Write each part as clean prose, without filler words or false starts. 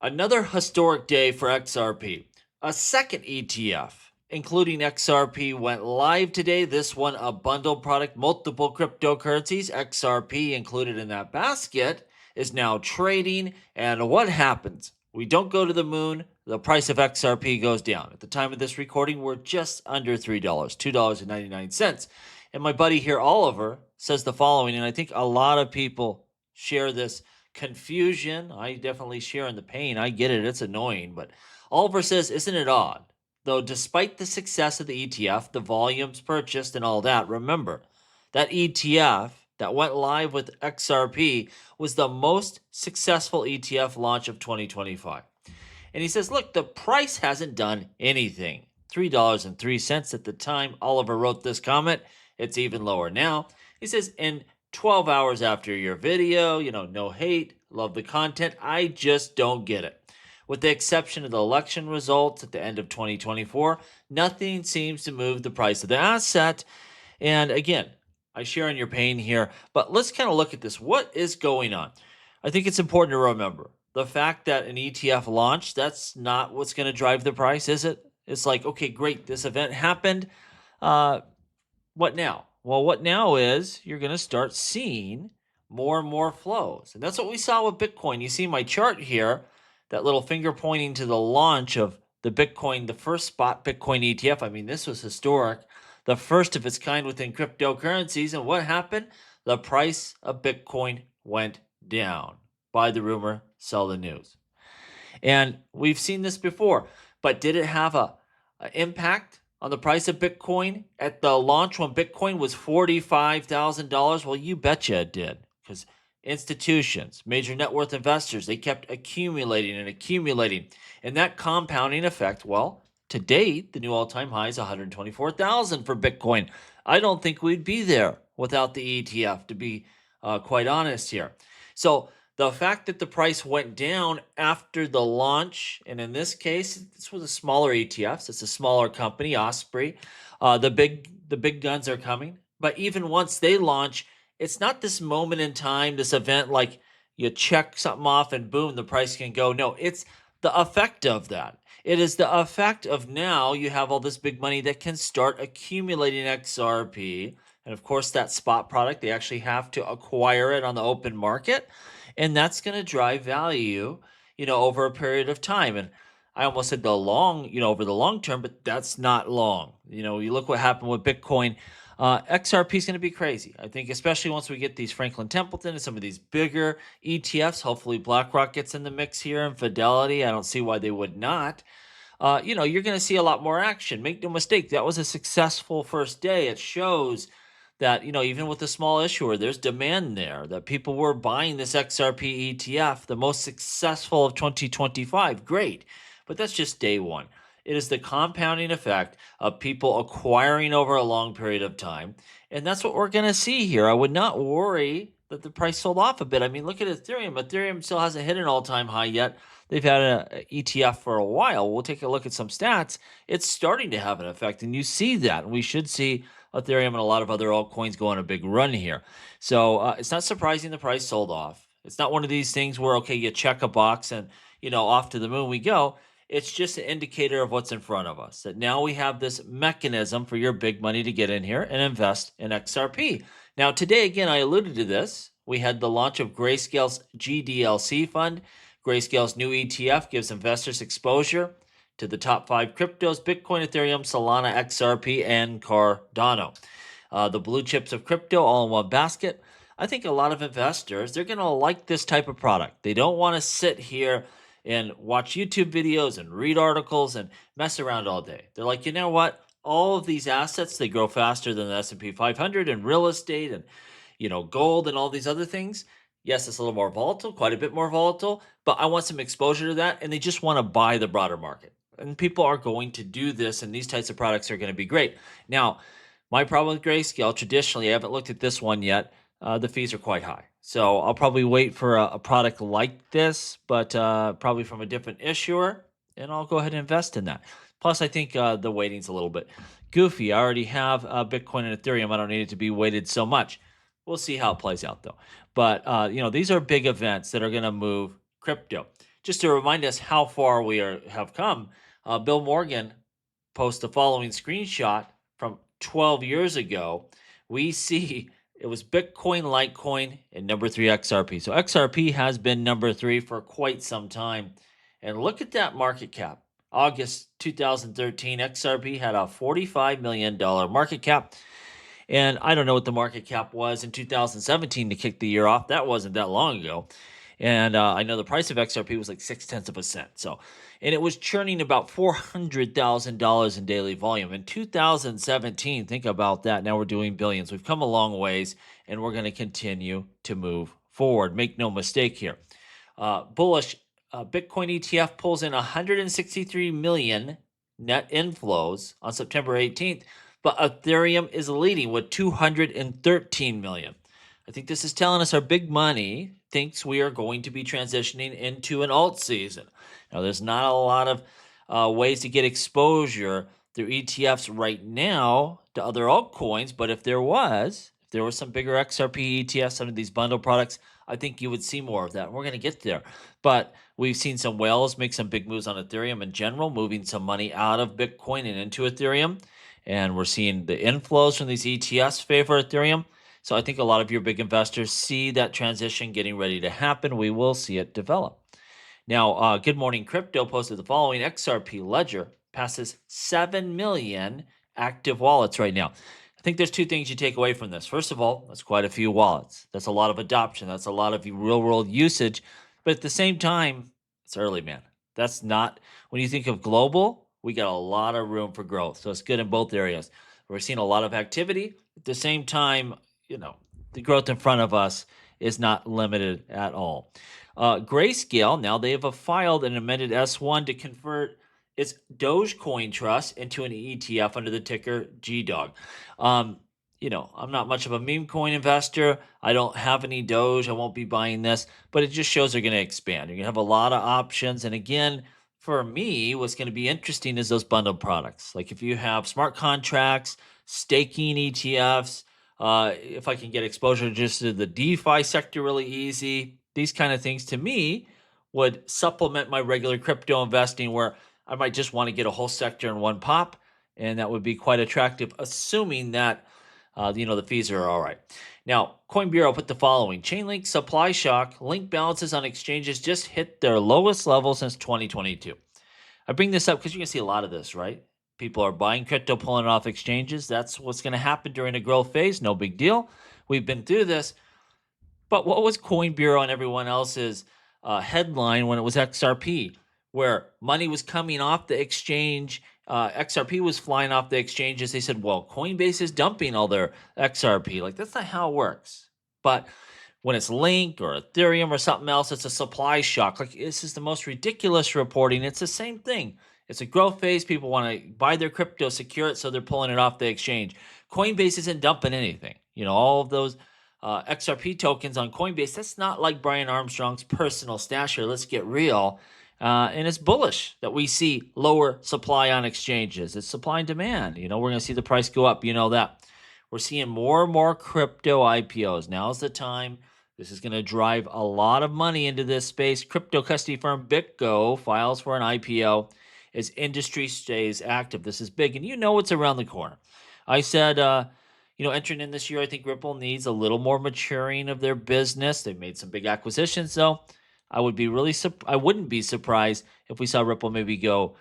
Another historic day for XRP. A second ETF, including XRP, went live today. This one, a bundled product, multiple cryptocurrencies, XRP included in that basket, is now trading. And what happens? We don't go to the moon. The price of XRP goes down. At the time of this recording, we're just under $3, $2.99. And my buddy here, Oliver, says the following, and I think a lot of people share this confusion. I definitely share in the pain. I get it. It's annoying. But Oliver says, isn't it odd? Though despite the success of the ETF, the volumes purchased and all that, remember, that ETF that went live with XRP was the most successful ETF launch of 2025. And he says, look, the price hasn't done anything. $3.03 at the time Oliver wrote this comment. It's even lower now. He says, in 12 hours after your video, no hate, love the content. I just don't get it. With the exception of the election results at the end of 2024, nothing seems to move the price of the asset. And again, I share in your pain here, but let's kind of look at this. What is going on? I think it's important to remember the fact that an ETF launched, that's not what's going to drive the price, is it? It's like, okay, great, this event happened. What now? Well, what now is you're going to start seeing more and more flows. And that's what we saw with Bitcoin. You see my chart here, that little finger pointing to the launch of the Bitcoin, the first spot Bitcoin ETF. I mean, this was historic, the first of its kind within cryptocurrencies. And what happened? The price of Bitcoin went down. Buy the rumor, sell the news. And we've seen this before, but did it have an impact on the price of Bitcoin at the launch when Bitcoin was $45,000? Well, you betcha it did, because institutions, major net worth investors, they kept accumulating and accumulating. And that compounding effect, well, to date, the new all-time high is 124,000 for Bitcoin. I don't think we'd be there without the ETF, to be quite honest here. So the fact that the price went down after the launch, and in this case, this was a smaller ETFs. It's a smaller company, Osprey. The big guns are coming. But even once they launch, it's not this moment in time, this event like you check something off and boom, the price can go. No, it's the effect of that. It is the effect of now you have all this big money that can start accumulating XRP. And of course, that spot product, they actually have to acquire it on the open market. And that's going to drive value, over a period of time. And I almost said over the long term, but that's not long. You look what happened with Bitcoin. XRP is going to be crazy. I think, especially once we get these Franklin Templeton and some of these bigger ETFs. Hopefully, BlackRock gets in the mix here, and Fidelity. I don't see why they would not. You're going to see a lot more action. Make no mistake, that was a successful first day. It shows that, even with the small issuer, there's demand there, that people were buying this XRP ETF, the most successful of 2025. Great. But that's just day one. It is the compounding effect of people acquiring over a long period of time. And that's what we're going to see here. I would not worry that the price sold off a bit. I mean, look at Ethereum. Ethereum still hasn't hit an all-time high yet. They've had an ETF for a while. We'll take a look at some stats. It's starting to have an effect, and you see that. And we should see Ethereum and a lot of other altcoins go on a big run here. So it's not surprising the price sold off. It's not one of these things where, okay, you check a box and, off to the moon we go. It's just an indicator of what's in front of us, that now we have this mechanism for your big money to get in here and invest in XRP. Now, today, again, I alluded to this. We had the launch of Grayscale's GDLC fund. Grayscale's new ETF gives investors exposure to the top 5 cryptos: Bitcoin, Ethereum, Solana, XRP, and Cardano. The blue chips of crypto all in one basket. I think a lot of investors, they're going to like this type of product. They don't want to sit here and watch YouTube videos and read articles and mess around all day. They're like, you know what? All of these assets, they grow faster than the S&P 500 and real estate and, gold and all these other things. Yes, it's a little more volatile, quite a bit more volatile, but I want some exposure to that, and they just want to buy the broader market. And people are going to do this, and these types of products are going to be great. Now, my problem with Grayscale, traditionally, I haven't looked at this one yet. The fees are quite high. So I'll probably wait for a product like this, but probably from a different issuer, and I'll go ahead and invest in that. Plus, I think the weighting's a little bit goofy. I already have Bitcoin and Ethereum. I don't need it to be weighted so much. We'll see how it plays out, though. But, these are big events that are going to move crypto. Just to remind us how far we have come, Bill Morgan posts the following screenshot from 12 years ago. We see it was Bitcoin, Litecoin, and number 3 XRP. So XRP has been number 3 for quite some time. And look at that market cap. August 2013, XRP had a $45 million market cap. And I don't know what the market cap was in 2017 to kick the year off. That wasn't that long ago. And I know the price of XRP was like 0.6%. So, and it was churning about $400,000 in daily volume. In 2017, think about that. Now we're doing billions. We've come a long ways, and we're going to continue to move forward. Make no mistake here. Bullish Bitcoin ETF pulls in 163 million net inflows on September 18th, but Ethereum is leading with 213 million. I think this is telling us our big money thinks we are going to be transitioning into an alt season. Now, there's not a lot of ways to get exposure through ETFs right now to other altcoins, but if there was some bigger XRP ETFs under these bundle products, I think you would see more of that. We're going to get there. But we've seen some whales make some big moves on Ethereum in general, moving some money out of Bitcoin and into Ethereum. And we're seeing the inflows from these ETFs favor Ethereum. So I think a lot of your big investors see that transition getting ready to happen. We will see it develop. Now, Good Morning Crypto posted the following: XRP Ledger passes 7 million active wallets right now. I think there's two things you take away from this. First of all, that's quite a few wallets. That's a lot of adoption. That's a lot of real world usage. But at the same time, it's early, man. That's not, when you think of global, we got a lot of room for growth. So it's good in both areas. We're seeing a lot of activity. At the same time, the growth in front of us is not limited at all. Grayscale, now they have filed an amended S1 to convert its Dogecoin trust into an ETF under the ticker GDOG. I'm not much of a meme coin investor. I don't have any Doge. I won't be buying this, but it just shows they're going to expand. You're going to have a lot of options. And again, for me, what's going to be interesting is those bundled products. Like if you have smart contracts, staking ETFs, if I can get exposure just to the DeFi sector really easy, these kind of things to me would supplement my regular crypto investing, where I might just want to get a whole sector in one pop, and that would be quite attractive, assuming that the fees are all right. Now, Coin Bureau put the following: Chainlink supply shock, link balances on exchanges just hit their lowest level since 2022. I bring this up because you're going to see a lot of this, right? People are buying crypto, pulling it off exchanges. That's what's going to happen during a growth phase. No big deal. We've been through this. But what was Coin Bureau and everyone else's headline when it was XRP, where money was coming off the exchange? XRP was flying off the exchanges. They said, well, Coinbase is dumping all their XRP. Like, that's not how it works. But when it's Link or Ethereum or something else, it's a supply shock. Like, this is the most ridiculous reporting. It's the same thing. It's a growth phase. People want to buy their crypto, secure it, so they're pulling it off the exchange. Coinbase isn't dumping anything. All of those XRP tokens on Coinbase, that's not like Brian Armstrong's personal stash here. Let's get real. And it's bullish that we see lower supply on exchanges. It's supply and demand. We're going to see the price go up. That. We're seeing more and more crypto IPOs. Now's the time. This is going to drive a lot of money into this space. Crypto custody firm BitGo files for an IPO as industry stays active. This is big, and it's around the corner. I said, entering in this year, I think Ripple needs a little more maturing of their business. They've made some big acquisitions, though. I wouldn't be surprised if we saw Ripple maybe go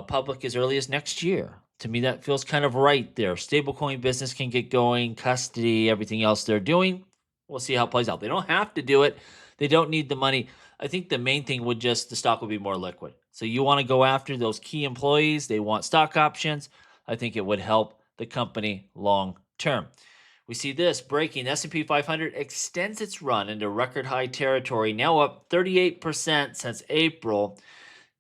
public as early as next year. To me, that feels kind of right there. Stablecoin business can get going, custody, everything else they're doing. We'll see how it plays out. They don't have to do it. They don't need the money. I think the main thing the stock would be more liquid. So you want to go after those key employees. They want stock options. I think it would help the company long term. We see this breaking. S&P 500 extends its run into record high territory, now up 38% since April.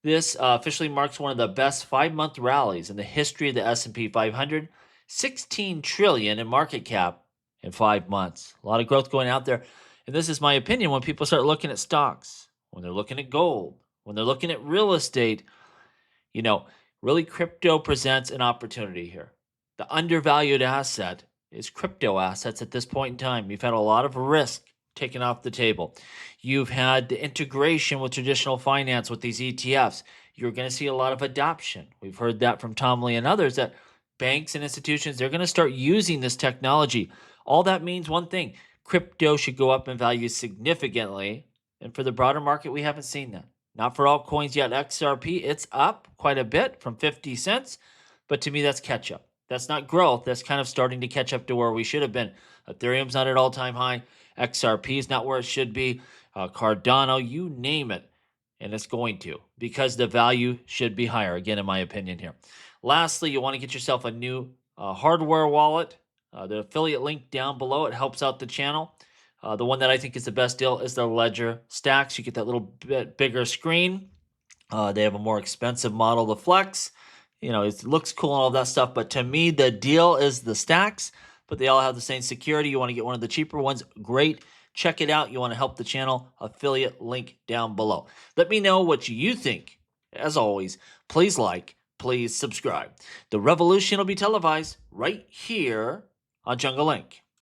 This officially marks one of the best 5-month rallies in the history of the S&P 500. 16 trillion in market cap in 5 months. A lot of growth going out there. And this is my opinion: when people start looking at stocks, when they're looking at gold, when they're looking at real estate, really crypto presents an opportunity here. The undervalued asset is crypto assets at this point in time. You've had a lot of risk taken off the table. You've had the integration with traditional finance with these ETFs. You're going to see a lot of adoption. We've heard that from Tom Lee and others that banks and institutions, they're going to start using this technology. All that means one thing: crypto should go up in value significantly. And for the broader market, we haven't seen that. Not for altcoins yet. XRP, it's up quite a bit from 50 cents. But to me, that's catch up. That's not growth. That's kind of starting to catch up to where we should have been. Ethereum's not at all-time high. XRP is not where it should be. Cardano, you name it. And it's going to, because the value should be higher, again, in my opinion here. Lastly, you want to get yourself a new hardware wallet. The affiliate link down below, it helps out the channel. The one that I think is the best deal is the Ledger Stacks. You get that little bit bigger screen. They have a more expensive model, the Flex. It looks cool and all that stuff, but to me, the deal is the Stacks, but they all have the same security. You want to get one of the cheaper ones, great. Check it out. You want to help the channel, affiliate link down below. Let me know what you think. As always, please like, please subscribe. The revolution will be televised right here on Jungle Link.